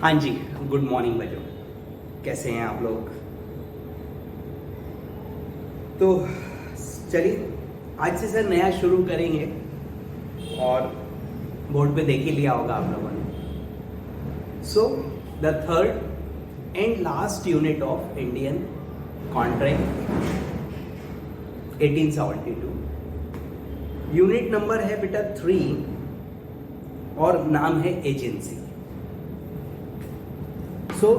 हाँ जी, good morning बच्चों। कैसे हैं आप लोग? तो चलिए आज से सर नया शुरू करेंगे और बोर्ड पे देख ही लिया होगा आप लोगों ने। So the third and last unit of Indian contract 1872। Unit number है बेटा 3 और नाम है एजेंसी। सो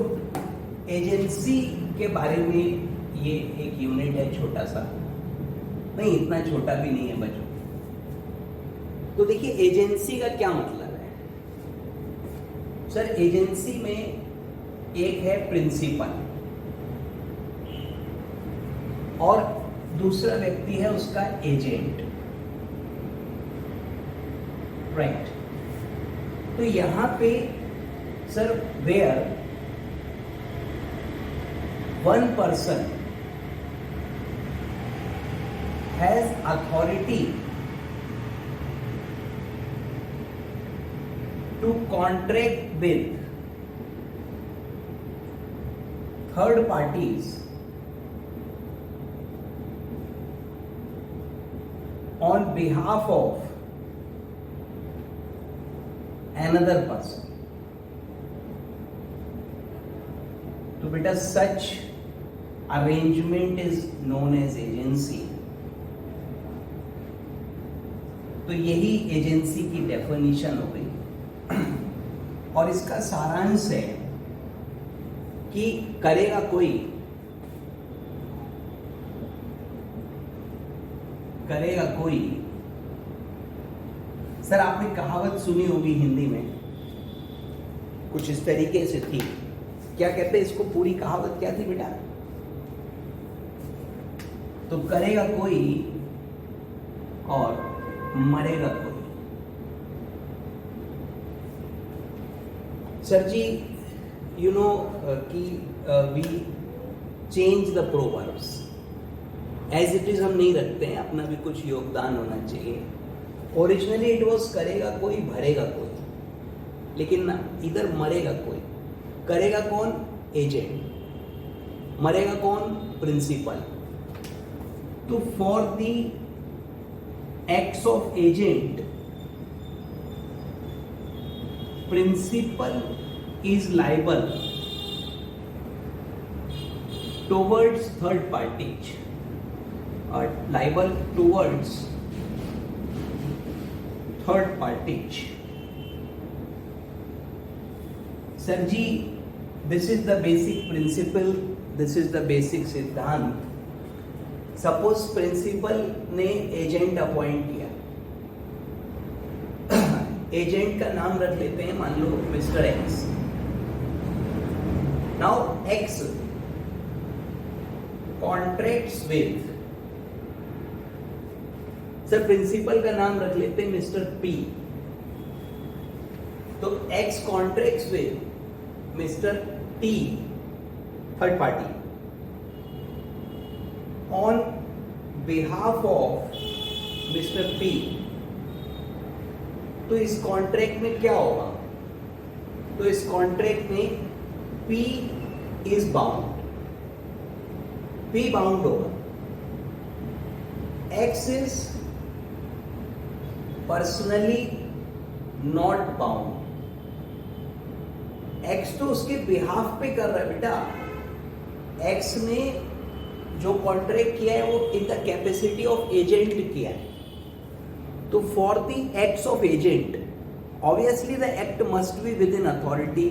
एजेंसी के बारे में ये एक यूनिट है, छोटा सा, नहीं इतना छोटा भी नहीं है बच्चों। तो देखिए एजेंसी का क्या मतलब है सर। एजेंसी में एक है प्रिंसिपल और दूसरा व्यक्ति है उसका एजेंट, राइट। तो यहां पे sir where one person has authority to contract with third parties on behalf of another person. तो बेटा such arrangement is known as agency. तो यही एजेंसी की डेफिनेशन हो गई और इसका सारांश है कि करेगा कोई। सर आपने कहावत सुनी होगी हिंदी में, कुछ इस तरीके से थी, क्या कहते हैं इसको, पूरी कहावत क्या थी बेटा? तो करेगा कोई और मरेगा कोई। सर जी यू नो कि we change the proverbs as it is, हम नहीं रखते हैं, अपना भी कुछ योगदान होना चाहिए। ओरिजिनली इट वाज करेगा कोई भरेगा कोई, लेकिन ना, इधर मरेगा कोई। करेगा कौन? एजेंट। मरेगा कौन? प्रिंसिपल। तो for the acts of agent principal is liable towards third parties, और liable towards third parties. Sir ji this is the basic principle, this is the basic siddhant. Suppose principal ने एजेंट अपॉइंट किया, agent का नाम रख लेते हैं, मान लो mister X. Now X contracts with, sir principal का नाम रख लेते हैं मिस्टर पी। तो X contracts with mister T, third party, on behalf of Mr. P। तो इस कॉन्ट्रैक्ट में क्या होगा? तो इस कॉन्ट्रैक्ट में P is bound, P bound होगा। X is personally not bound। X तो उसके बिहाफ पे कर रहा है बेटा। X ने जो कॉन्ट्रैक्ट किया है वो in the capacity of agent किया है। तो for the acts of agent obviously the act must be with in authority,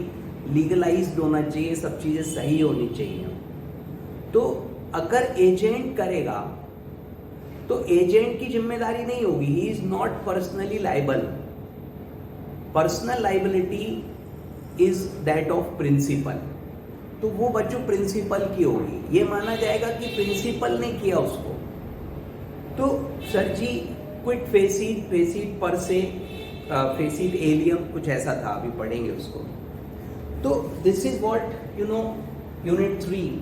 legalised होना चाहिए, सब चीजें सही होनी चाहिए। तो अगर एजेंट करेगा तो एजेंट की जिम्मेदारी नहीं होगी, he is not personally liable. Personal liability is that of principal. तो वो बच्चों प्रिंसिपल की होगी, ये माना जाएगा कि प्रिंसिपल ने किया उसको। तो सर जी क्विट फेसिड, फेसिड पर से, फेसिड एलियम, कुछ ऐसा था, अभी पढ़ेंगे उसको। तो this is what you know unit 3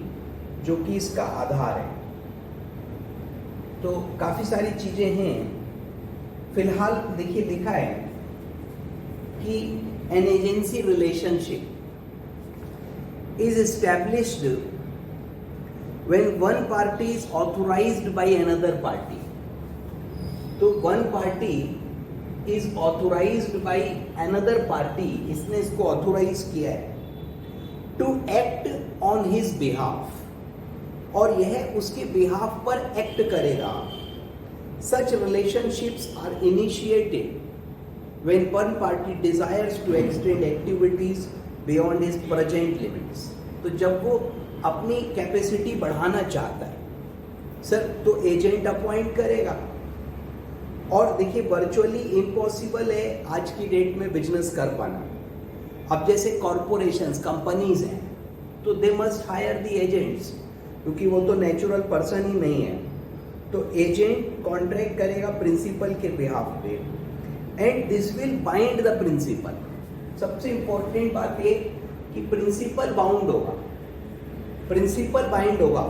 जो कि इसका आधार है। तो काफी सारी चीजें हैं। फिलहाल देखिए लिखा है कि an agency relationship is established when one party is authorized by another party. तो one party is authorized by another party, इसने इसको authorize किया है to act on his behalf, और यह उसके behalf पर act करेगा. Such relationships are initiated when one party desires to extend activities beyond his present limits. तो जब वो अपनी कैपेसिटी बढ़ाना चाहता है सर, तो एजेंट अपॉइंट करेगा. और देखिए वर्चुअली इम्पॉसिबल है आज की डेट में बिजनेस कर पाना. अब जैसे कॉरपोरेशंस, कंपनीज हैं, तो they must hire the agents, क्योंकि वो तो नेचुरल पर्सन ही नहीं है. तो एजेंट कॉन्ट्रैक्ट करेगा प्रिंसिपल के बिहाफ पे, and this will bind the principal. सबसे इंपॉर्टेंट बात ये कि प्रिंसिपल बाउंड होगा, प्रिंसिपल बाइंड होगा,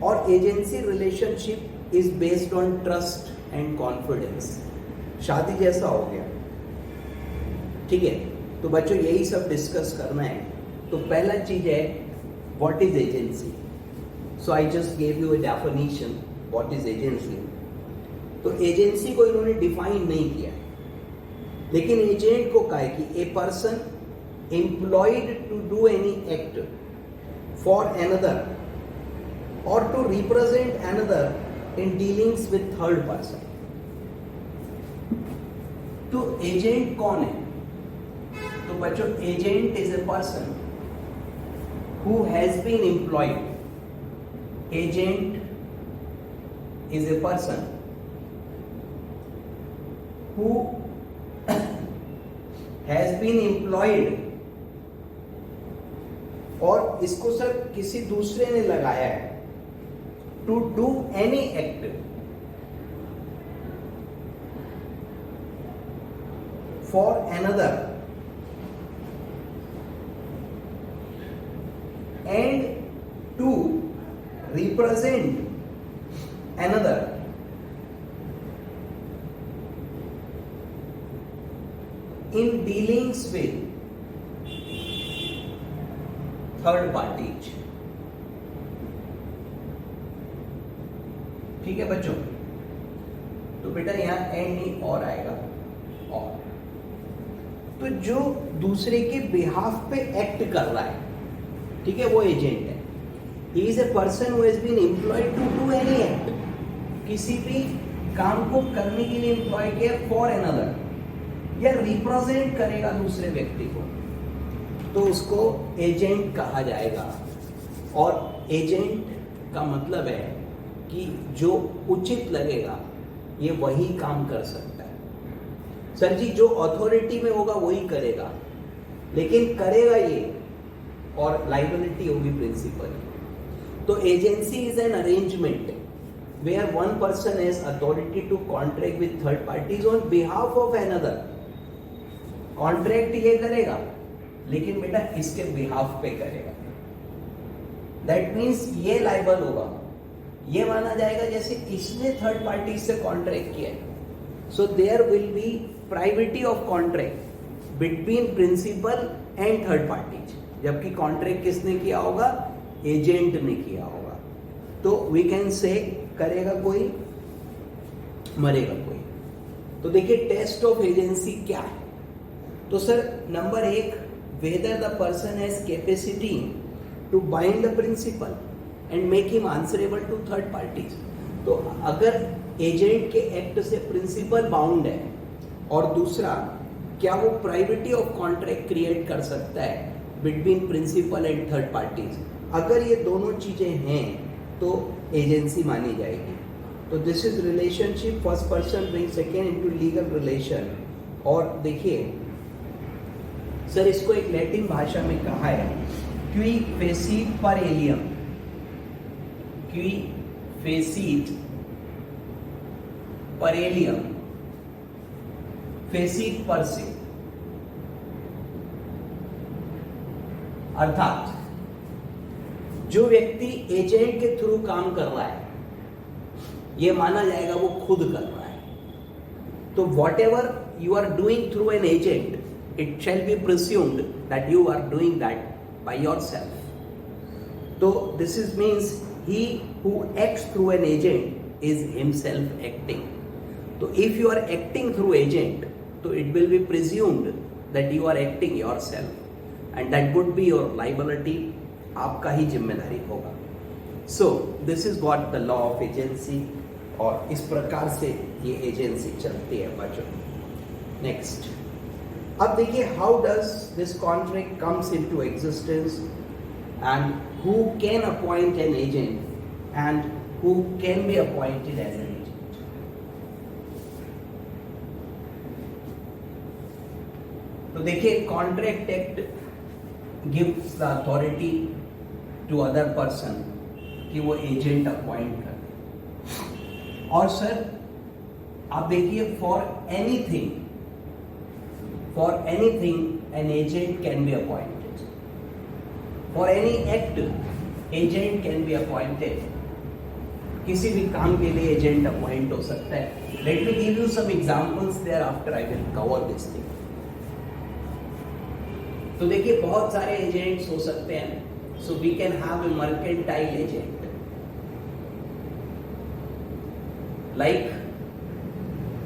और agency relationship is based on trust and confidence. शादी जैसा हो गया. ठीक है, तो बच्चों यही सब डिस्कस करना है. तो पहला चीज है what is agency. So I just gave you a definition what is agency. तो एजेंसी को इन्होंने डिफाइन नहीं किया, लेकिन एजेंट को कहा है कि a person employed to do any act for another or to represent another in dealings with third person. तो एजेंट कौन है? तो बच्चों agent is a person who has been employed. Agent is a person who has been employed, और इसको sir किसी दूसरे ने लगाया है to do any act for another and to represent another in dealings with third parties. ठीक है बच्चों, तो बेटा यहां एंड नहीं और आएगा. और तो जो दूसरे के बिहाफ पे एक्ट कर रहा है, ठीक है, वो एजेंट है. He is a person who has been employed to do any act. किसी भी काम को करने के लिए एम्प्लॉय किया फॉर अनदर, या रिप्रेजेंट करेगा दूसरे व्यक्ति को, तो उसको एजेंट कहा जाएगा. और एजेंट का मतलब है कि जो उचित लगेगा ये वही काम कर सकता है. सर जी जो अथॉरिटी में होगा वही करेगा, लेकिन करेगा ये, और लाइबिलिटी होगी प्रिंसिपल. तो agency is an arrangement where one person has authority to contract with third parties on behalf of another. Contract ये करेगा, लेकिन बेटा इसके बिहाफ पे करेगा. दैट मीन्स ये लाइबल होगा, ये माना जाएगा जैसे इसने थर्ड पार्टी से कॉन्ट्रैक्ट किया है. So there will be privity of contract between principal and third parties, जबकि कॉन्ट्रैक्ट किसने किया होगा? एजेंट ने किया होगा. तो वी कैन से करेगा कोई, मरेगा कोई. तो देखिए टेस्ट ऑफ एजेंसी क्या है. तो sir number 1, whether the person has capacity to bind the principal and make him answerable to third parties. तो अगर एजेंट के एक्ट से प्रिंसिपल बाउंड है, और दूसरा क्या वो प्राइवेटी ऑफ कॉन्ट्रैक्ट क्रिएट कर सकता है between principal and third parties. अगर ये दोनों चीजें हैं तो एजेंसी मानी जाएगी. तो this is relationship, first person bring second into legal relation. और देखिए सर इसको एक लैटिन भाषा में कहा है क्वी फेसिट पर एलियम. क्वी फेसिट पर एलियम, फेसिट पर से, अर्थात जो व्यक्ति एजेंट के थ्रू काम कर रहा है ये माना जाएगा वो खुद कर रहा है. तो whatever you are doing through an agent, it shall be presumed that you are doing that by yourself. So this is means he who acts through an agent is himself acting. So if you are acting through agent, so it will be presumed that you are acting yourself, and that would be your liability. आपका ही जिम्मेदारी होगा. So this is what the law of agency, और इस प्रकार से ये agency चलती है बच्चों. नेक्स्ट, अब देखिए how does this contract comes into existence and who can appoint an agent and who can be appointed as an agent. तो देखिए contract act gives the authority to other person कि वो agent appoint कर. और sir आप देखिए for anything an agent can be appointed. For any act agent can be appointed. किसी भी काम के लिए एजेंट अपॉइंट हो सकता है. Let me give you some examples thereafter I will cover this thing. तो देखिए बहुत सारे एजेंट्स हो सकते हैं. So we can have a mercantile agent, like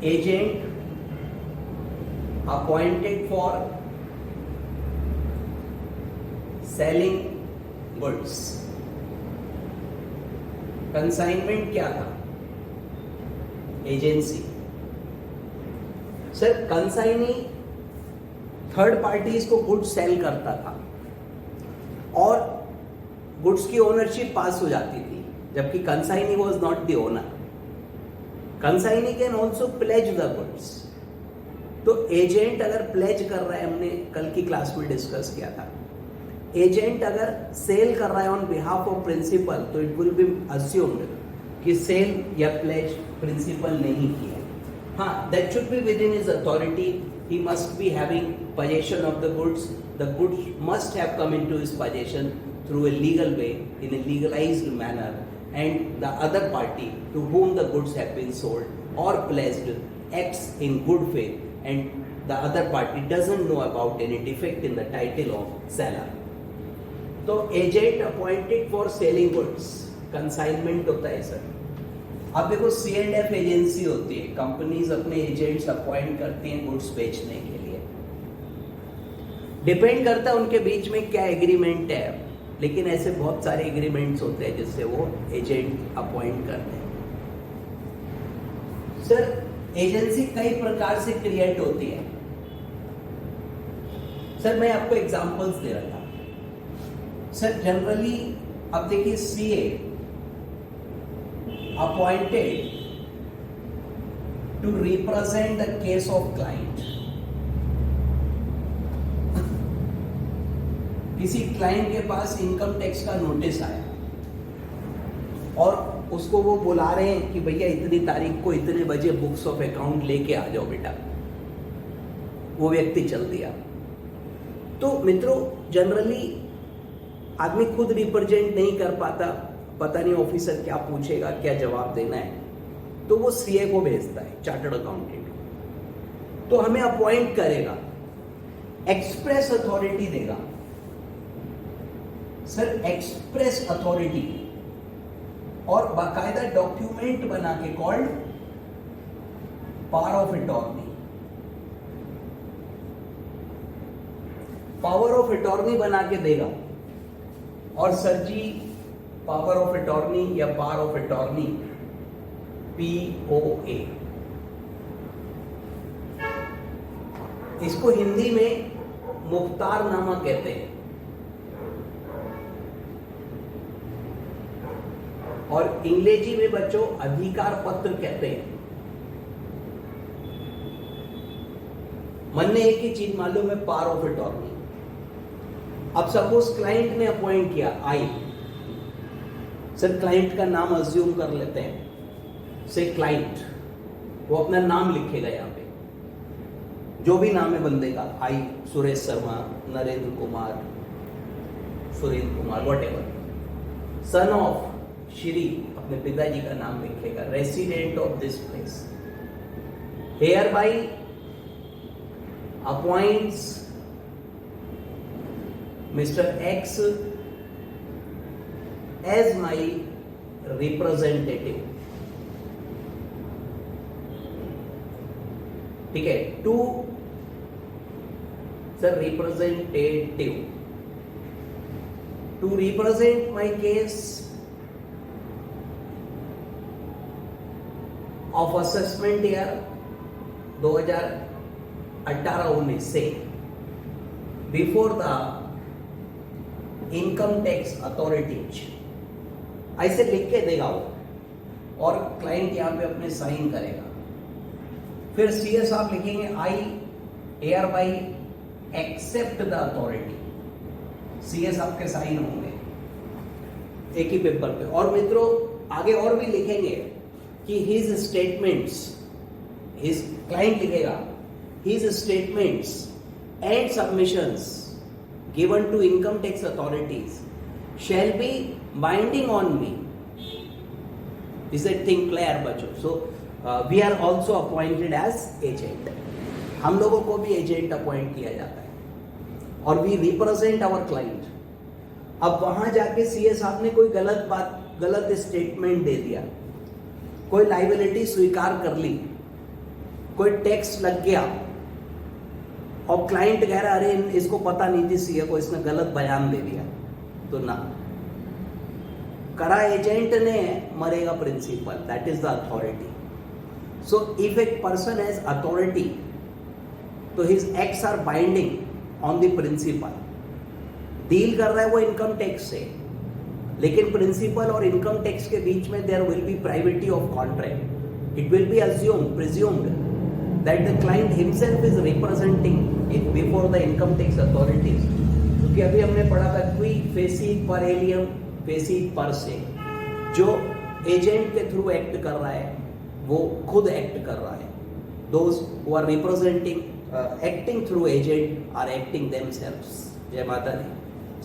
agent appointed for selling goods. Consignment क्या था? Agency. Sir consignee third parties को गुड्स सेल करता था और गुड्स की ओनरशिप पास हो जाती थी, जबकि consignee was not the owner. Consignee can also plays the goods. तो एजेंट अगर प्लेज कर रहा है, हमने कल की क्लास में डिस्कस किया था, एजेंट अगर सेल कर रहा है ऑन बिहाफ ऑफ प्रिंसिपल, तो इट विल बी अज्यूम्ड कि सेल या प्लेज प्रिंसिपल नहीं किया. हाँ, that should be with in his authority. He must be having possession of the goods. The goods must have come into his possession through a legal way, in a legalized manner, and the other party to whom the goods have been sold or pledged acts in good faith, and the other party doesn't know about any defect in the title of seller. तो agent appointed for selling goods consignment होता है sir. अब देखो C&F agency होती है, companies अपने agents appoint करती हैं गुड्स बेचने के लिए. डिपेंड करता है उनके बीच में क्या एग्रीमेंट है, लेकिन ऐसे बहुत सारे एग्रीमेंट्स होते हैं जिससे वो एजेंट अपॉइंट करते हैं. सर एजेंसी कई प्रकार से क्रिएट होती है. सर मैं आपको एग्जांपल्स दे रहा था. सर जनरली अब देखिए CA appointed to represent the case of client. किसी क्लाइंट के पास इनकम टैक्स का नोटिस आया और उसको वो बुला रहे हैं कि भैया इतनी तारीख को इतने बजे बुक्स ऑफ अकाउंट लेके आ जाओ बेटा. वो व्यक्ति चल दिया. तो मित्रों जनरली आदमी खुद रिप्रेजेंट नहीं कर पाता, पता नहीं ऑफिसर क्या पूछेगा, क्या जवाब देना है, तो वो सीए को भेजता है, चार्टर्ड अकाउंटेंट को. तो हमें अपॉइंट करेगा, एक्सप्रेस अथॉरिटी देगा. सर एक्सप्रेस अथॉरिटी और बाकायदा डॉक्यूमेंट बना के called power of attorney. Power of attorney बना के देगा. और sir ji power of attorney या पावर ऑफ अटॉर्नी POA, इसको हिंदी में मुख्तारनामा कहते हैं और अंग्रेजी में बच्चों अधिकार पत्र कहते हैं. मन ने एक ही चीज मालूम है, पावर ऑफ अटॉर्नी. अब सपोज क्लाइंट ने अपॉइंट किया आई. सर क्लाइंट का नाम अज्यूम कर लेते हैं, से क्लाइंट, वो अपना नाम लिखेगा यहाँ पे, जो भी नाम है बंदे का, I Suresh Sharma, Narendra Kumar, Surendra Kumar, whatever, son of Shri, अपने पिताजी का नाम लिखेगा, resident of this place, hereby appoints Mr. X as my representative. ठीक है, to sir representative to represent my case of assessment year 2018-19 से before the income tax authorities, ऐसे लिख के देगा वो, और क्लाइंट यहां पे अपने साइन करेगा। फिर सीएस आप लिखेंगे I hereby accept the authority, CS आपके साइन होंगे एक ही पेपर पे। और मित्रों आगे और भी लिखेंगे कि हिज स्टेटमेंट्स, हिज क्लाइंट लिखेगा his statements and submissions given to income tax authorities shall be binding on me. Is that thing clear बच्चों? So we are also appointed as agent, हम लोगों को भी एजेंट अपॉइंट किया जाता है और वी रिप्रेजेंट आवर क्लाइंट। अब वहां जाके सीए साहब ने कोई गलत बात, गलत स्टेटमेंट दे दिया, कोई लाइबिलिटी स्वीकार कर ली, कोई टैक्स लग गया और क्लाइंट कह रहा अरे इसको पता नहीं थी सीए को, इसने गलत बयान दे दिया, तो ना, करा एजेंट ने, मरेगा principal, that is the authority. So if a person has authority तो his acts are binding on the principal. Deal कर रहा है वो इनकम टैक्स से, लेकिन प्रिंसिपल और इनकम टैक्स के बीच में there will be privity of contract. It will be presumed that the client himself is representing it before the income tax authorities. क्योंकि अभी हमने पढ़ा था क्वी फेसिट पर एलियम फेसिट पर से, जो एजेंट के थ्रू एक्ट कर रहा है वो खुद एक्ट कर रहा है। Those who are representing acting through agent are acting themselves. जय माता दी,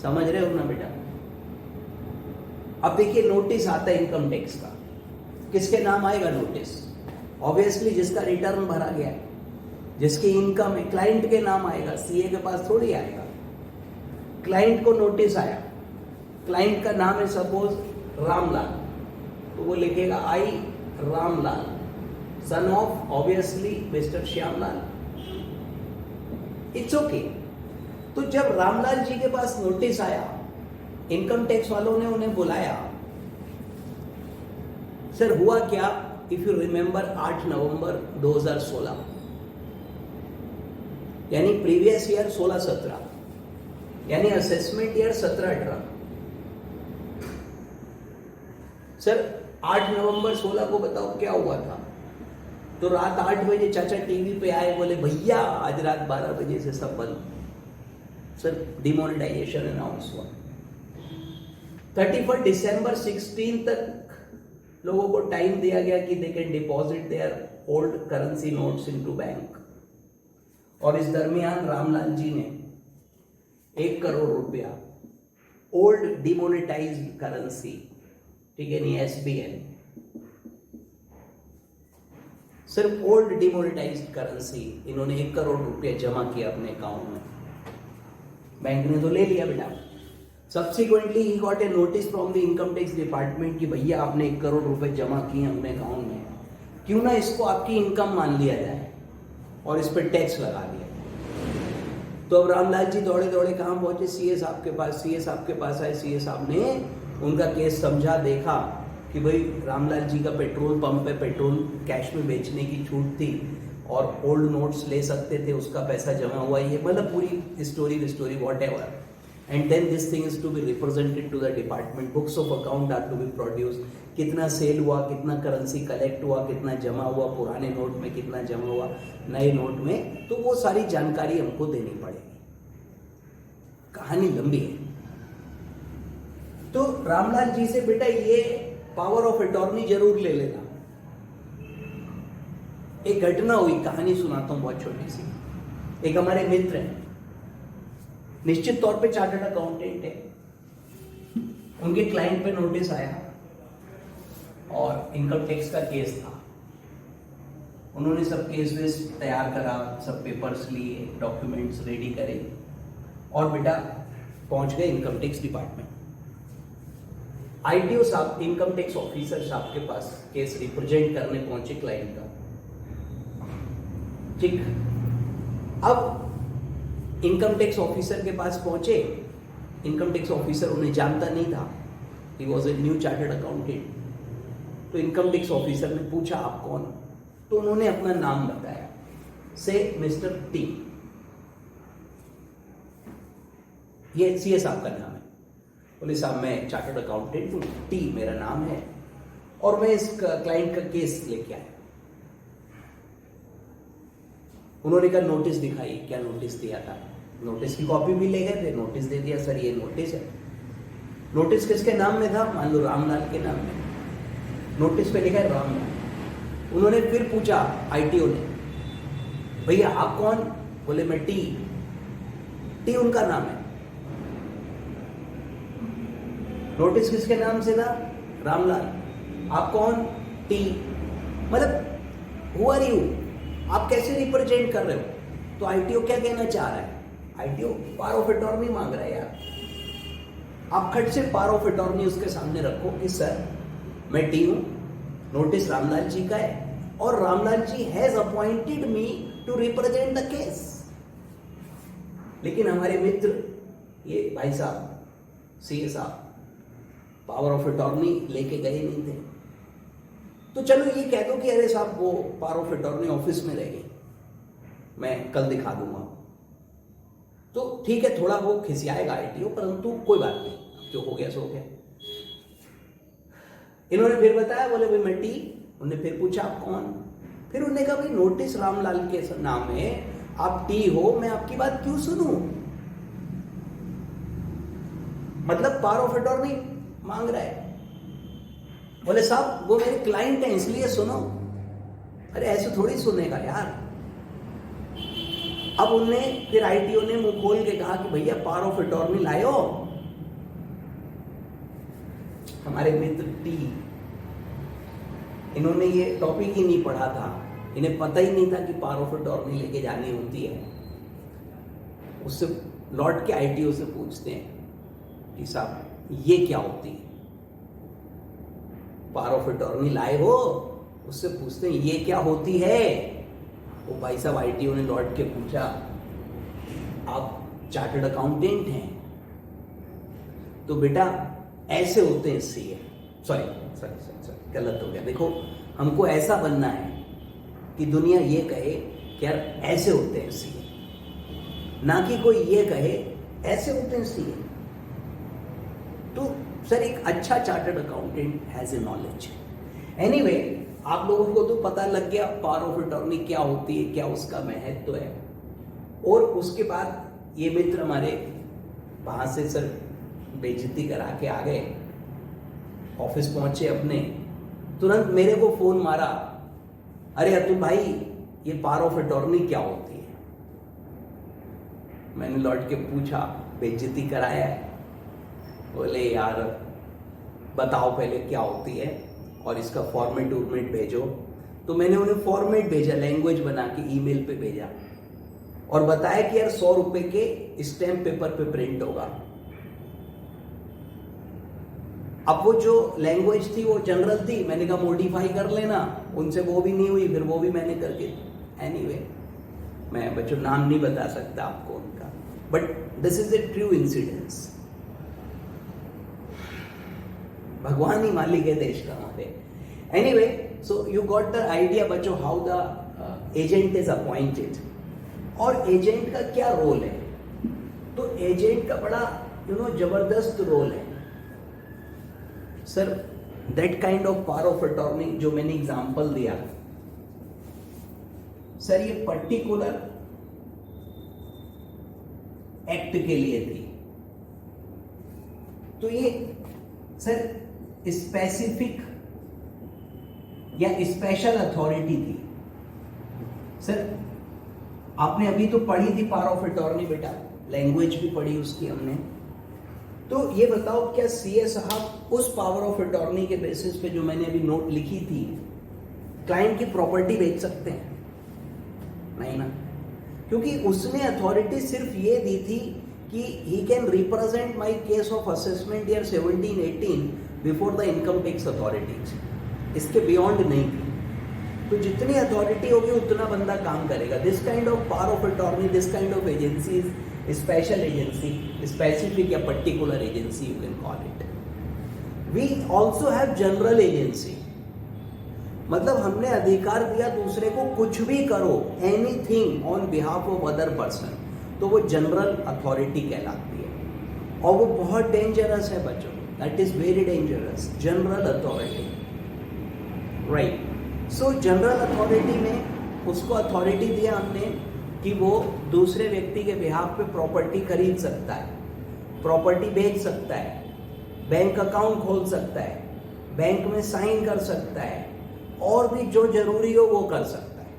समझ रहे हो ना बेटा? अब देखिए नोटिस आता है इनकम टैक्स का, किसके नाम आएगा नोटिस? ऑब्वियसली जिसका रिटर्न भरा गया है, जिसकी इनकम है, क्लाइंट के नाम आएगा, सीए के पास थोड़ी आएगा। क्लाइंट को नोटिस आया, क्लाइंट का नाम है सपोज रामलाल, तो वो लिखेगा I Ramlal son of obviously mister Shyamlal. It's okay. तो जब रामलाल जी के पास नोटिस आया, इनकम टैक्स वालों ने उन्हें बुलाया, सर हुआ क्या? इफ यू रिमेंबर 8 नवंबर 2016, यानी प्रीवियस ईयर 16-17, यानी असेसमेंट ईयर 17-18। सर 8 नवंबर 16 को बताओ क्या हुआ था? तो रात 8 बजे चाचा टीवी पे आए, बोले भैया आज रात 12 बजे से सब बंद। सर डिमोनेटाइजेशन अनाउंस हुआ। 31 दिसंबर 16 तक लोगों को टाइम दिया गया कि they can deposit their old currency notes into bank. और इस दरमियान रामलाल जी ने 1 करोड़ रुपया ओल्ड डिमोनेटाइज्ड करेंसी, ठीक है नहीं, एसबीएन, सिर्फ ओल्ड डिमोनेटाइज्ड करेंसी इन्होंने 1 करोड़ रुपया जमा किया अपने अकाउंट में। बैंक ने तो ले लिया बेटा। Subsequently he got a notice from the income tax department कि भैया आपने 1 करोड़ रुपए जमा किए अपने अकाउंट में, क्यों ना इसको आपकी इनकम मान लिया जाए और इस पर टैक्स लगा दिया। तो अब रामलाल जी दौड़े दौड़े कहाँ पहुंचे? सीए साहब के पास। सीए साहब के पास आए, सीए साहब ने उनका केस समझा, देखा कि भाई रामलाल जी का पेट्रोल पंप पे पेट्रोल कैश में बेचने की छूट थी और ओल्ड नोट्स ले सकते थे, उसका पैसा जमा हुआ, ये मतलब पूरी story whatever. And then this thing is to be represented to the department, books of account are to be produce, कितना सेल हुआ, कितना करेंसी कलेक्ट हुआ, कितना जमा हुआ, पुराने नोट में कितना जमा हुआ, नए नोट में, तो वो सारी जानकारी हमको देनी पड़ेगी। कहानी लंबी है। तो रामलाल जी से बेटा ये पावर ऑफ अटॉर्नी जरूर ले लेना। एक घटना हुई, कहानी सुनाता हूं बहुत छोटी सी। एक हमारे मित्र हैं, निश्चित तौर पे चार्टर्ड अकाउंटेंट है, उनके क्लाइंट पे नोटिस आया और इनकम टैक्स का केस था। उन्होंने सब केस वेस तैयार करा, सब पेपर्स लिए, डॉक्यूमेंट्स रेडी करे और बेटा पहुंच गए इनकम टैक्स डिपार्टमेंट। आईटीओ साहब, इनकम टैक्स ऑफिसर साहब के पास केस रिप्रेजेंट करने पहुंचे क्लाइंट का। ठीक, अब इनकम टैक्स ऑफिसर के पास पहुंचे। इनकम टैक्स ऑफिसर उन्हें जानता नहीं था, he was a new chartered accountant. तो इनकम टैक्स ऑफिसर ने पूछा आप कौन, तो उन्होंने अपना नाम बताया, से मिस्टर टी, ये सीए साहब का नाम है। बोले साहब मैं चार्टर्ड अकाउंटेंट हूँ, टी मेरा नाम है, और मैं इस क्लाइंट का केस लेके आया। उन्होंने कहा नोटिस दिखाई, क्या नोटिस दिया था, नोटिस की कॉपी भी ले गए थे, नोटिस दे दिया, सर ये नोटिस है। नोटिस किसके नाम में था, मान लो रामलाल के नाम में, नोटिस पे लिखा है रामलाल। उन्होंने फिर पूछा आईटीओ ने, भैया आप कौन, बोले मैं टी, टी उनका नाम है। नोटिस किसके नाम से था, रामलाल, आप कौन, टी, मतलब हु आर यू, आप कैसे रिप्रेजेंट कर रहे हो। तो आईटीओ क्या कहना चाह रहा है, आईटीओ पावर ऑफ अटॉर्नी मांग रहा है यार। आप खट से पावर ऑफ अटॉर्नी उसके सामने रखो कि सर मैं टी हूं, नोटिस रामलाल जी का है, और Ramlal ji has appointed me to represent the case. लेकिन हमारे मित्र ये भाई साहब सीए साहब पावर ऑफ अटॉर्नी लेके गए नहीं थे। तो चलो ये कह दो कि अरे साहब वो पावर ऑफ अटॉर्नी ऑफिस में रह गई, मैं कल दिखा दूंगा। तो ठीक है, थोड़ा वो खिसियाएगा आईटीओ, परंतु कोई बात नहीं, जो हो गया सो हो गया। इन्होंने फिर बताया, बोले भाई मैं टी। उन्होंने फिर पूछा आप कौन, फिर उन्होंने कहा भाई नोटिस रामलाल के नाम है, आप टी हो, मैं आपकी बात क्यों सुनूं, मतलब पावर ऑफ अटॉर्नी मांग रहा है। बोले साहब वो मेरे क्लाइंट हैं इसलिए सुनो। अरे ऐसे थोड़ी सुनेगा यार। अब उनने फिर आईटीओ ने मुंह खोल के कहा कि भैया पावर ऑफ अटॉर्नी लाए हो। हमारे मित्र टी, इन्होंने ये टॉपिक ही नहीं पढ़ा था, इन्हें पता ही नहीं था कि पावर ऑफ अटॉर्नी लेके जानी होती है। उससे लौट के आईटीओ से पूछते हैं कि साहब ये क्या होती है, पावर ऑफ अटॉर्नी लाए हो, उससे पूछते हैं ये क्या होती है। वो भाई साहब आईटीओ ने लौट के पूछा आप चार्टर्ड अकाउंटेंट हैं, तो बेटा ऐसे होते हैं सीए। सॉरी गलत हो गया, देखो हमको ऐसा बनना है कि दुनिया ये कहे कि यार ऐसे होते हैं सीए, ना कि कोई ये कहे ऐसे होते हैं सीए। तो सर एक अच्छा chartered accountant has a knowledge. Anyway आप लोगों को तो पता लग गया पावर ऑफ अटॉर्नी क्या होती है, क्या उसका महत्व है। और उसके बाद ये मित्र हमारे वहां से सर बेइज्जती करा के आ गए, ऑफिस पहुंचे अपने, तुरंत मेरे को फोन मारा, अरे अतुल भाई ये पावर ऑफ अटॉर्नी क्या होती है। मैंने लौट के पूछा बेइज्जती कराया है, बोले यार बताओ पहले क्या होती है और इसका फॉर्मेट वॉर्मेट भेजो। तो मैंने उन्हें फॉर्मेट भेजा, लैंग्वेज बना के ईमेल पे भेजा और बताया कि यार 100 रुपए के स्टैम्प पेपर पे प्रिंट होगा। अब वो जो लैंग्वेज थी वो जनरल थी, मैंने कहा मॉडिफाई कर लेना, उनसे वो भी नहीं हुई, फिर वो भी मैंने करके एनीवे मैं बच्चों नाम नहीं बता सकता आपको उनका, but this is a true incidence. भगवान ही मालिक है देश का वहां पे। Anyway so you got the idea बच्चों how the agent is appointed. और एजेंट का क्या रोल है, तो एजेंट का बड़ा जबरदस्त रोल है sir. That kind of power of attorney जो मैंने एग्जांपल दिया सर, ये पर्टिकुलर एक्ट के लिए थी। तो ये सर स्पेसिफिक या स्पेशल अथॉरिटी थी। सर आपने अभी तो पढ़ी थी पावर ऑफ अटॉर्नी बेटा, लैंग्वेज भी पढ़ी उसकी हमने। तो ये बताओ क्या सीए साहब उस पावर ऑफ अटॉर्नी के बेसिस पे जो मैंने अभी नोट लिखी थी क्लाइंट की प्रॉपर्टी बेच सकते हैं? नहीं ना, क्योंकि उसने अथॉरिटी सिर्फ ये दी थी कि he can represent my case of assessment year 17-18 before the income tax authorities, इसके बियॉन्ड नहीं थी। तो जितनी अथॉरिटी होगी उतना बंदा काम करेगा। This kind of power of attorney, this kind of agency, special agency, specific या particular agency you can call it. We also have general agency, मतलब हमने अधिकार दिया दूसरे को कुछ भी करो, anything on behalf of other person, तो वो जनरल अथॉरिटी कहलाती है। और वो बहुत डेंजरस है बच्चों, that is very dangerous, general authority, right. So general authority में उसको अथॉरिटी दिया हमने कि वो दूसरे व्यक्ति के बिहाफ पे प्रॉपर्टी खरीद सकता है, प्रॉपर्टी बेच सकता है, बैंक अकाउंट खोल सकता है, बैंक में साइन कर सकता है, और भी जो जरूरी हो वो कर सकता है।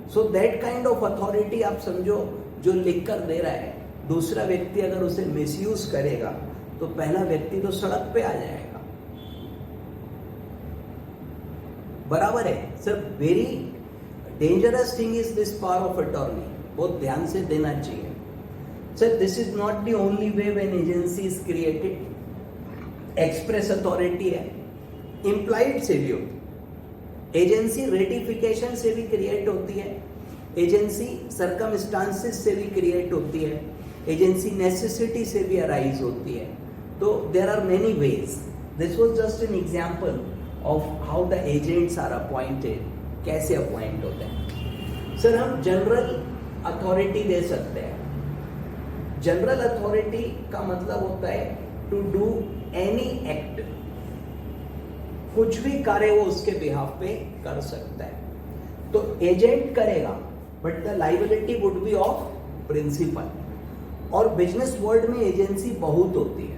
So that kind of authority आप समझो जो लिख कर दे रहा है, दूसरा व्यक्ति अगर उसे मिसयूज करेगा तो पहला व्यक्ति तो सड़क पे आ जाएगा। बराबर है sir, very dangerous thing is this power of attorney, बहुत ध्यान से देना चाहिए sir. This is not the only way when agency is created. Express authority है, इम्प्लाइड से भी होती, एजेंसी रेटिफिकेशन से भी क्रिएट होती है, एजेंसी सर्कमस्टांसेस से भी क्रिएट होती है, एजेंसी नेसेसिटी से भी अराइज होती है। तो there are many ways. This was just an example of how the agents are appointed, कैसे अपॉइंट होते हैं। सर हम जनरल अथॉरिटी दे सकते हैं। जनरल अथॉरिटी का मतलब होता है टू डू एनी एक्ट, कुछ भी कार्य वो उसके बिहाफ पे कर सकता है। तो एजेंट करेगा but the liability would be of principal. और बिजनेस वर्ल्ड में एजेंसी बहुत होती है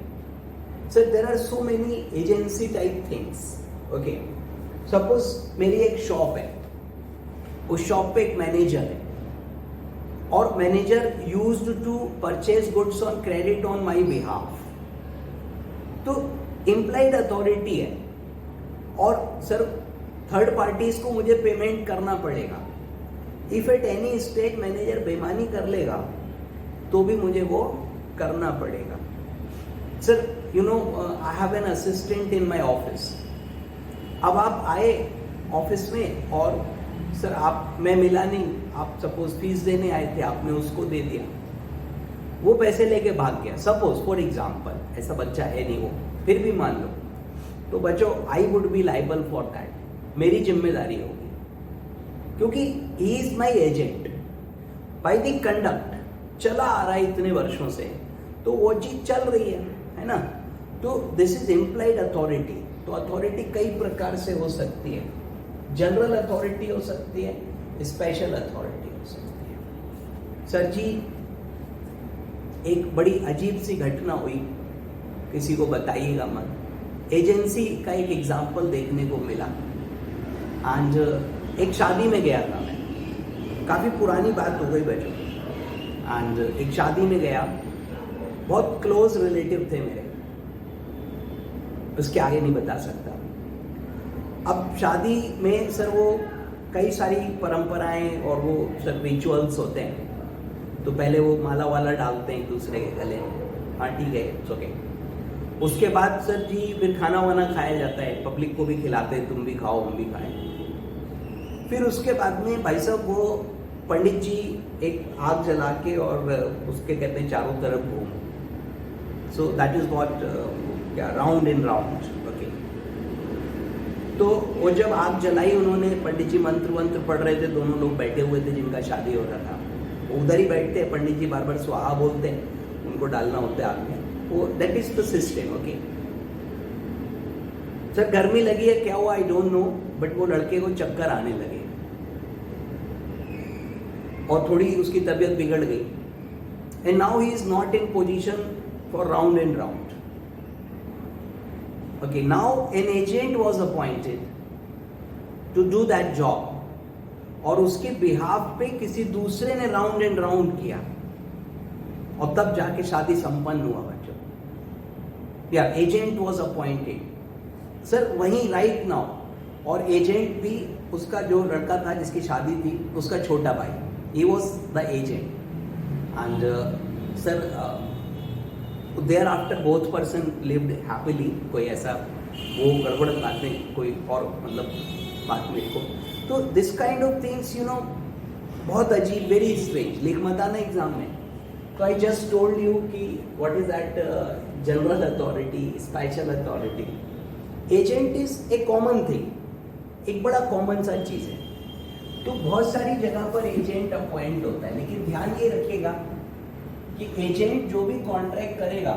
sir, there are so many agency type things. Okay, suppose मेरी एक शॉप है, उस शॉप पे एक मैनेजर है और manager used to purchase goods on credit on my behalf, तो इम्प्लाइड अथॉरिटी है और सर थर्ड पार्टीज को मुझे पेमेंट करना पड़ेगा। If at any stage manager बेईमानी कर लेगा तो भी मुझे वो करना पड़ेगा। Sir you know I have an assistant in my office. अब आप आए ऑफिस में और सर आप, मैं मिला नहीं, आप सपोज फीस देने आए थे, आपने उसको दे दिया, वो पैसे लेके भाग गया, सपोज फॉर एग्जाम्पल, ऐसा बच्चा है नहीं वो, फिर भी मान लो, तो बच्चों I would be liable for that, मेरी जिम्मेदारी होगी क्योंकि he is my agent. By the conduct चला आ रहा है इतने वर्षों से, तो वो चीज चल रही है ना। तो दिस इज इम्प्लाइड अथॉरिटी। तो अथॉरिटी कई प्रकार से हो सकती है, जनरल अथॉरिटी हो सकती है, स्पेशल अथॉरिटी हो सकती है। सर जी एक बड़ी अजीब सी घटना हुई, किसी को बताइएगा मत। एजेंसी का एक एग्जाम्पल देखने को मिला। आज एक शादी में गया था मैं, काफ़ी पुरानी बात हो गई बच्चों। एंड एक शादी में गया, बहुत क्लोज रिलेटिव थे मेरे, उसके आगे नहीं बता सकता। अब शादी में सर वो कई सारी परंपराएं और वो सर रिचुअल्स होते हैं। तो पहले वो माला वाला डालते हैं एक दूसरे के गले में, हाँ ठीक है इट्स ओके। उसके बाद सर जी फिर खाना वाना खाया जाता है, पब्लिक को भी खिलाते हैं, तुम भी खाओ हम भी खाएं। फिर उसके बाद में भाई साहब वो पंडित जी एक आग जला के और उसके कहते हैं चारों तरफ घूम, सो दैट इज व्हाट क्या राउंड इन राउंड। ओके, तो वो जब आग जलाई उन्होंने, पंडित जी मंत्र वंत्र पढ़ रहे थे, दोनों लोग बैठे हुए थे जिनका शादी हो रहा था, वो उधर ही बैठते हैं, पंडित जी बार बार स्वाहा बोलते हैं, उनको डालना होता है आग में, वो that is the system. Okay sir गर्मी लगी है, क्या हुआ आई डोंट नो, बट वो लड़के को चक्कर आने लगे और थोड़ी उसकी तबीयत बिगड़ गई, and now he is not in position for round and round. Okay, now an agent was appointed to do that job, और उसके बिहाफ पे किसी दूसरे ने राउंड एंड राउंड किया और तब जाके शादी संपन्न हुआ बच्चों। या एजेंट वाज अपॉइंटेड सर वहीं राइट नाउ, और एजेंट भी उसका जो लड़का था जिसकी शादी थी उसका छोटा भाई, he was the agent, and sir thereafter both person lived happily, कोई ऐसा वो गड़बड़ बात नहीं, कोई और मतलब बात मेरे को, तो this kind of things you know बहुत अजीब, वेरी स्ट्रेंज। लिख मत आना एग्जाम में। तो आई जस्ट टोल्ड यू कि what is that general authority, special authority. Agent is A common thing, एक बड़ा कॉमन सा चीज है। तो बहुत सारी जगह पर एजेंट अपॉइंट होता है, लेकिन ध्यान ये रखिएगा कि एजेंट जो भी कॉन्ट्रैक्ट करेगा,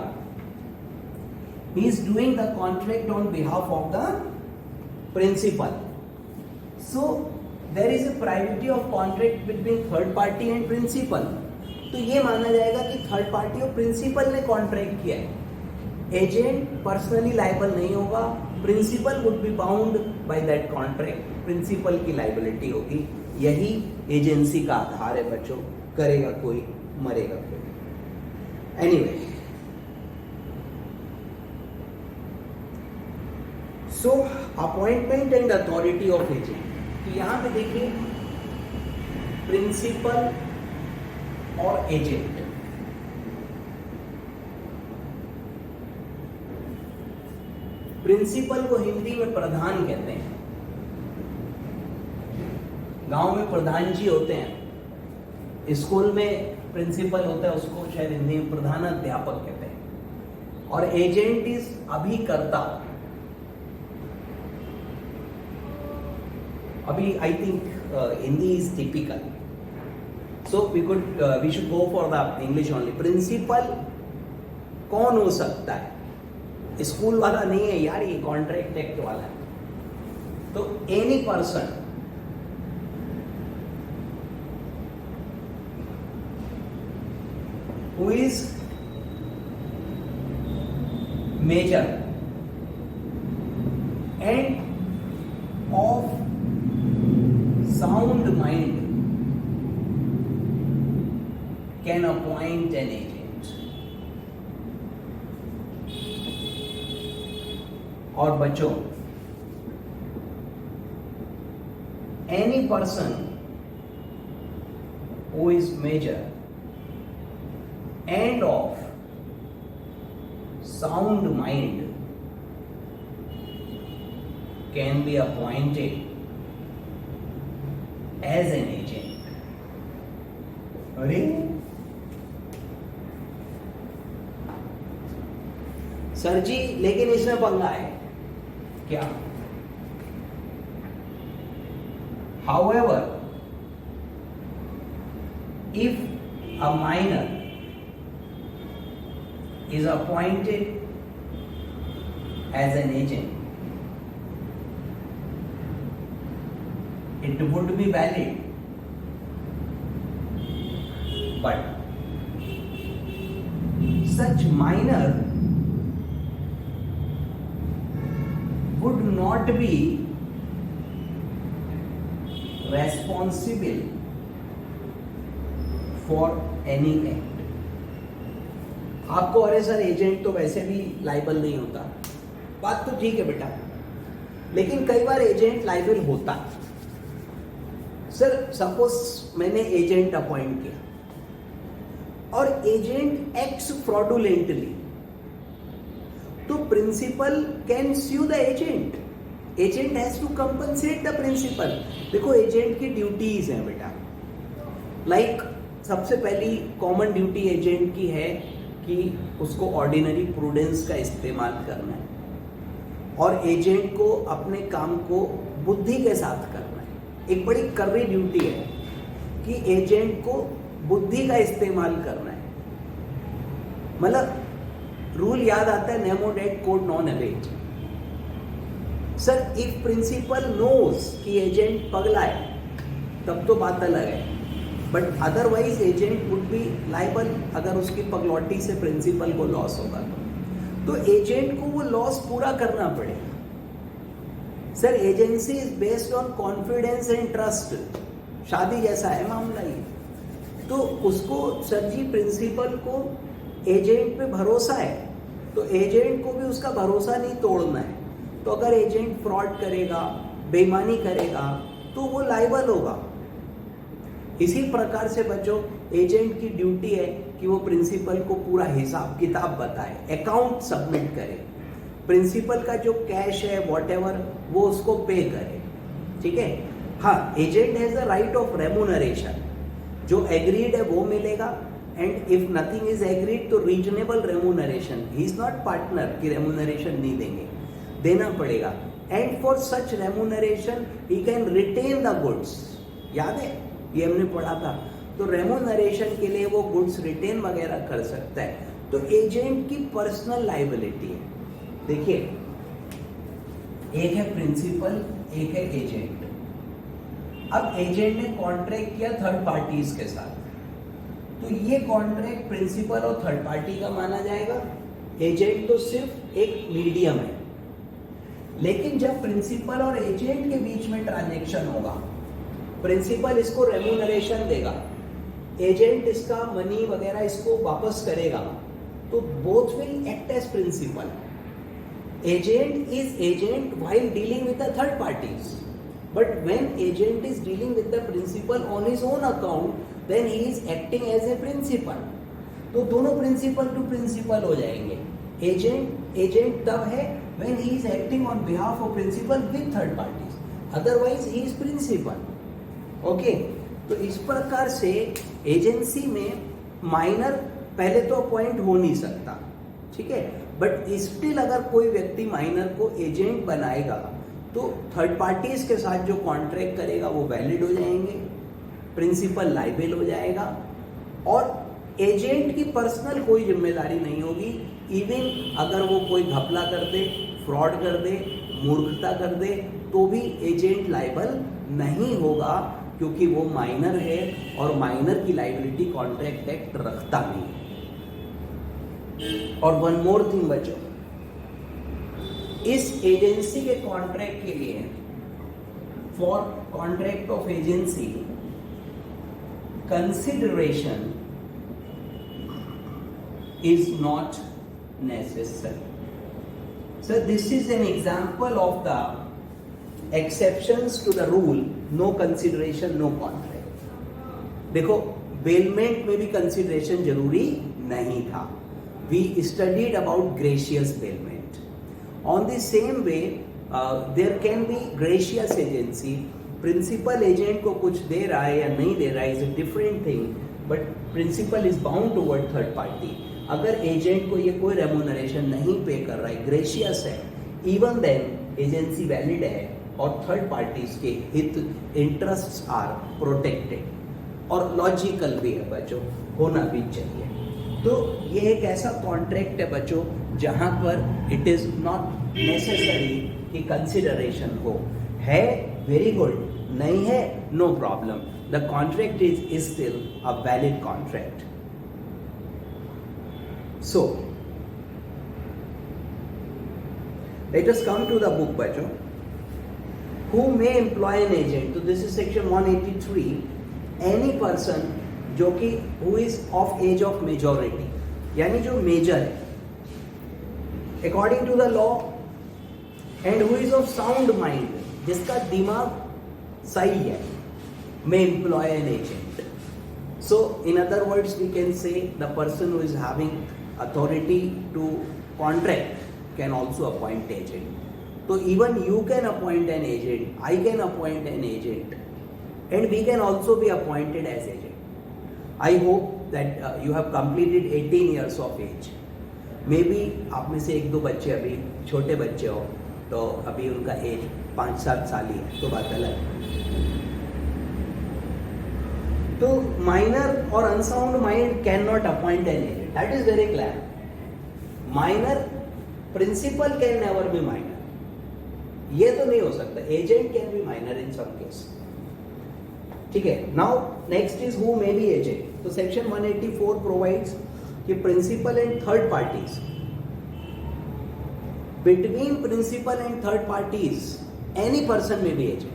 he is doing the contract on behalf of the principal. So there is a privity of contract between third party and principal. तो ये माना जाएगा कि थर्ड पार्टी और प्रिंसिपल ने कॉन्ट्रैक्ट किया है। एजेंट पर्सनली लायबल नहीं होगा, principal would be bound by that contract, principal की लायबिलिटी होगी। यही एजेंसी का आधार है बच्चों, करेगा कोई मरेगा कोई। Anyway, so appointment and authority of agent. तो यहां पे देखिए प्रिंसिपल और एजेंट, प्रिंसिपल को हिंदी में प्रधान कहते हैं, गांव में प्रधान जी होते हैं, स्कूल में प्रिंसिपल होता है, उसको शायद हिंदी में प्रधानाध्यापक कहते हैं। और एजेंट इज अभिकर्ता। अभी I think Hindi is typical, so we should go for the English only. Principal कौन हो सकता है? स्कूल वाला नहीं है यार, ये कॉन्ट्रैक्ट एक्ट वाला है। तो any person who is major and of sound mind can appoint an agent. और बच्चों, any person who is major and of sound mind can be appointed as an agent. अरे सर जी, लेकिन इसमें पंगा है क्या? However, if a minor is appointed as an agent, it would be valid, but such minor would not be responsible for any act. आपको अरे sir agent तो वैसे भी लाइबल नहीं होता, बात तो ठीक है बेटा, लेकिन कई बार एजेंट लाइबल होता है। सर सपोज मैंने एजेंट अपॉइंट किया और एजेंट एक्ट्स फ्रॉडुलेंटली, तो principal can sue the agent. Agent has to compensate the principal. देखो एजेंट की ड्यूटीज हैं बेटा, लाइक सबसे पहली कॉमन ड्यूटी एजेंट की है कि उसको ऑर्डिनरी प्रूडेंस का इस्तेमाल करना है और एजेंट को अपने काम को बुद्धि के साथ करना है। एक बड़ी कर्री ड्यूटी है कि एजेंट को बुद्धि का इस्तेमाल करना है। मतलब रूल याद आता है, नेमो डेट कोड नॉन अवेट। सर इफ प्रिंसिपल नोज कि एजेंट पगला है तब तो बात अलग है, but otherwise agent would be liable अगर उसकी पगलौटी से प्रिंसिपल को लॉस होगा तो एजेंट को वो लॉस पूरा करना पड़ेगा। Sir agency is based on confidence and trust, शादी जैसा है मामला ये। तो उसको सर जी प्रिंसिपल को एजेंट पे भरोसा है, तो एजेंट को भी उसका भरोसा नहीं तोड़ना है। तो अगर एजेंट फ्रॉड करेगा, बेईमानी करेगा तो वो लाइबल होगा। इसी प्रकार से बच्चों एजेंट की ड्यूटी है कि वो प्रिंसिपल को पूरा हिसाब किताब बताए, अकाउंट सबमिट करे, प्रिंसिपल का जो कैश है व्हाटएवर वो उसको पे करे, ठीक है। हाँ, agent has the right of remuneration, जो एग्रीड है वो मिलेगा, and if nothing is agreed तो reasonable remuneration, he is not partner कि रेम्यूनरेशन नहीं देंगे, देना पड़ेगा, and for such remuneration he can retain the goods. याद है, ये हमने पढ़ा था। तो रेम्यूनरेशन के लिए वो गुड्स रिटेन वगैरह कर सकता है। तो एजेंट की पर्सनल लाइबिलिटी है। देखिए, एक है प्रिंसिपल, एक है एजेंट। अब एजेंट ने कॉन्ट्रैक्ट किया थर्ड पार्टीज के साथ, तो ये कॉन्ट्रैक्ट प्रिंसिपल और थर्ड पार्टी का माना जाएगा। एजेंट तो सिर्फ एक मीडियम है। लेकिन जब प्रिंसिपल और एजेंट के बीच में ट्रांजैक्शन होगा, प्रिंसिपल इसको रेम्यूनरेशन देगा, एजेंट इसका मनी वगैरह इसको वापस करेगा, तो both will act as principal. Agent is agent while dealing with the third parties, but when agent is dealing with the principal on his own account, then he is acting as a principal. तो दोनों principal to principal हो जाएंगे। Agent तब है when he is acting on behalf of principal with third parties, otherwise he is principal. Okay, तो इस प्रकार से एजेंसी में माइनर पहले तो अपॉइंट हो नहीं सकता, ठीक है, बट स्टिल अगर कोई व्यक्ति माइनर को एजेंट बनाएगा तो थर्ड पार्टीज के साथ जो कॉन्ट्रैक्ट करेगा वो वैलिड हो जाएंगे, प्रिंसिपल लाइबल हो जाएगा, और एजेंट की पर्सनल कोई जिम्मेदारी नहीं होगी। इवन अगर वो कोई घपला कर दे, फ्रॉड कर दे, मूर्खता कर दे, तो भी एजेंट लाइबल नहीं होगा, क्योंकि वो माइनर है और माइनर की लाइबिलिटी कॉन्ट्रैक्ट एक्ट रखता नहीं। और वन मोर थिंग बच्चों, इस एजेंसी के कॉन्ट्रैक्ट के लिए, for contract of agency, consideration is not necessary. So this is an example of the exceptions to the rule, no consideration, no contract. देखो, bailment में भी कंसिडरेशन जरूरी नहीं था। We studied about gracious bailment. On the same way, there can be gracious agency. Principal agent को कुछ दे रहा है या नहीं दे रहा है is a different thing, but principal is bound toward third party. अगर एजेंट को ये कोई रेम्यूनरेशन नहीं पे कर रहा है, ग्रेशियस है, इवन देन एजेंसी वैलिड है और थर्ड पार्टीज के हित, इंटरेस्ट्स आर प्रोटेक्टेड और लॉजिकल भी है बच्चों, होना भी चाहिए। तो ये एक ऐसा कॉन्ट्रैक्ट है बच्चों जहां पर इट इज नॉट नेसेसरी कि कंसिडरेशन हो। है वेरी गुड, नहीं है no problem, the contract is still a valid contract. So, let us come to the book बच्चों। Who may employ an agent? तो this is section 183। Any person जो कि who is of age of majority, यानी जो major है according to the law, and who is of sound mind, जिसका दिमाग सही है, may employ an agent. So, in other words, we can say the person who is having authority to contract can also appoint agent. So even you can appoint an agent, I can appoint an agent, and we can also be appointed as agent. I hope that you have completed 18 years of age. Maybe आप में से एक दो बच्चे अभी छोटे बच्चे हो, तो अभी उनका एज 5-7 साल ही है, तो बात अलग है। तो माइनर और unsound mind can not appoint an agent, that is very clear. Minor, principal can never be minor, ये तो नहीं हो सकता। Agent can be minor in some case, ठीक है। Now next is who may be agent. तो section 184 provides कि principal and third parties, between principal and third parties any person may be agent,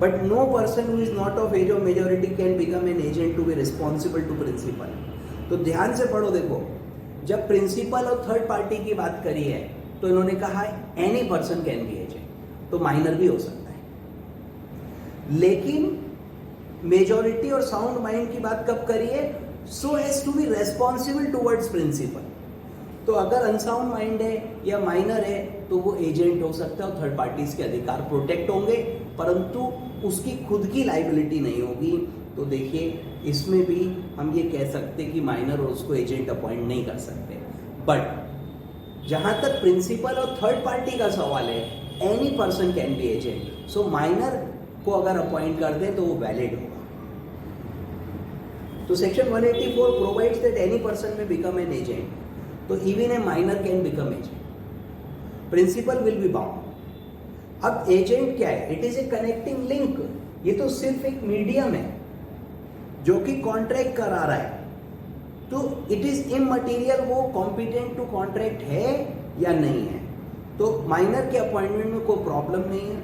but no person who is not of age of majority can become an agent to be responsible to principal. तो ध्यान से पढ़ो, देखो, जब principal और third party की बात करी है तो इन्होंने कहा है any person can be agent, तो माइनर भी हो सकता है। लेकिन मेजॉरिटी और साउंड माइंड की बात कब करी है? So has to be responsible towards principal. तो अगर अनसाउंड माइंड है या माइनर है तो वो एजेंट हो सकता है और थर्ड पार्टीज के अधिकार प्रोटेक्ट होंगे, परंतु उसकी खुद की लाइबिलिटी नहीं होगी। तो देखिए इसमें भी हम ये कह सकते कि माइनर और उसको एजेंट अपॉइंट नहीं कर सकते। बट जहां तक प्रिंसिपल और थर्ड पार्टी का सवाल है, any person can be agent. So minor को अगर अपॉइंट कर दे तो वो वैलिड होगा। तो section 184 provides that any person may become an agent, तो even a minor can become agent, principal will be bound. अब एजेंट क्या है? It is a connecting link. ये तो सिर्फ एक मीडियम है जो कि कॉन्ट्रैक्ट करा रहा है, तो इट इज इमटेरियल वो कॉम्पिटेंट टू कॉन्ट्रैक्ट है या नहीं है। तो माइनर के अपॉइंटमेंट में कोई प्रॉब्लम नहीं है,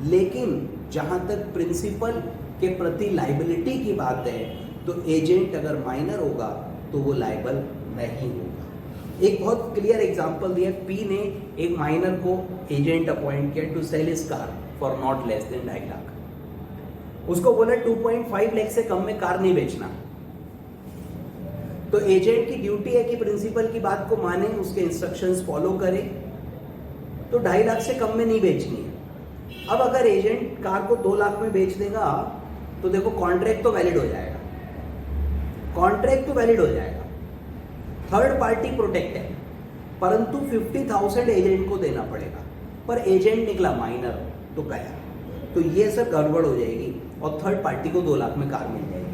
लेकिन जहां तक प्रिंसिपल के प्रति लाइबिलिटी की बात है तो एजेंट अगर माइनर होगा तो वो लाइबल नहीं होगा। एक बहुत क्लियर एग्जांपल दिया, पी ने एक माइनर को एजेंट अपॉइंट किया to sell his car for not less than 2.5 lakh. उसको बोला 2.5 लाख से कम में कार नहीं बेचना। तो एजेंट की ड्यूटी है कि प्रिंसिपल की बात को माने, उसके इंस्ट्रक्शंस फॉलो करे, तो 2.5 लाख से कम में नहीं बेचनी है। अब अगर एजेंट कार को 2 लाख में बेच देगा तो देखो कॉन्ट्रैक्ट तो वैलिड हो जाएगा, कॉन्ट्रैक्ट तो वैलिड हो जाएगा, थर्ड पार्टी प्रोटेक्ट है, परंतु 50,000 एजेंट को देना पड़ेगा। पर एजेंट निकला माइनर तो गया, तो ये सब गड़बड़ हो जाएगी और थर्ड पार्टी को 2 लाख में कार मिल जाएगी।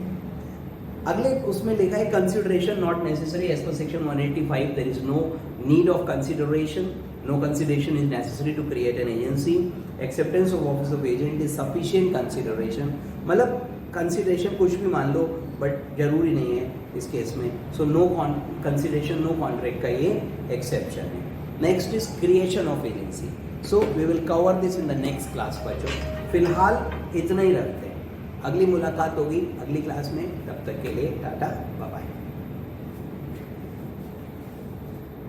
अगले उसमें लिखा है consideration not necessary as per section 185, there is no need of consideration, no consideration is necessary to create an agency, acceptance of office of agent is sufficient consideration. मतलब consideration कुछ भी मान लो बट जरूरी नहीं है इस केस में। So no consideration, no contract का ये एक्सेप्शन है। Next is creation of agency. So we will cover this in the next class बच्चों। फिलहाल इतना ही रखते हैं, अगली मुलाकात होगी अगली क्लास में। तब तक के लिए टाटा, बाय बाय।